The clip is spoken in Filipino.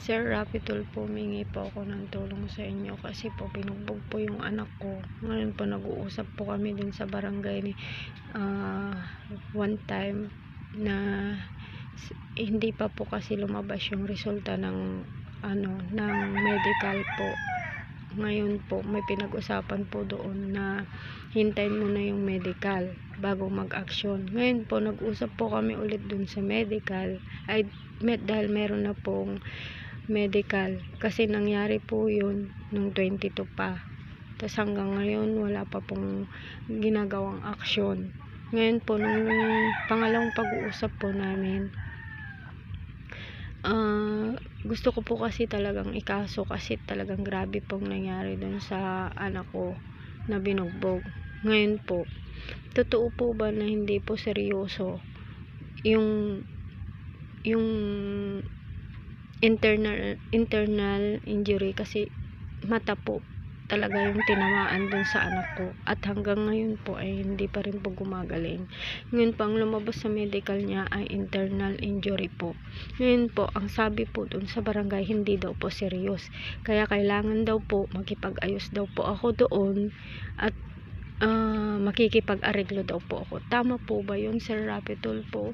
Sir Rapitol po, humingi po ako ng tulong sa inyo kasi po binugbog po yung anak ko. Ngayon po nag-uusap po kami din sa barangay one time na hindi pa po kasi lumabas yung resulta ng ng medical po. Ngayon po may pinag-usapan po doon na hintayin muna yung medical bago mag-aksyon. Ngayon po nag-usap po kami ulit dun sa medical dahil meron na pong medical kasi nangyari po yun nung 22 pa, tapos hanggang ngayon wala pa pong ginagawang aksyon. Ngayon po nung pangalawang pag-uusap po namin, gusto ko po kasi talagang ikaso kasi talagang grabe pong nangyari dun sa anak ko na binugbog. Ngayon po, totoo po ba na hindi po seryoso yung internal injury, kasi mata po talaga yung tinamaan dun sa anak ko at hanggang ngayon po ay hindi pa rin po gumagaling. Ngayon po ang lumabas sa medical niya ay internal injury po. Ngayon po ang sabi po dun sa barangay hindi daw po serious, kaya kailangan daw po makipag-ayos daw po ako doon at makikipag-areglo daw po ako. Tama po ba yun, Sir Rapitol po?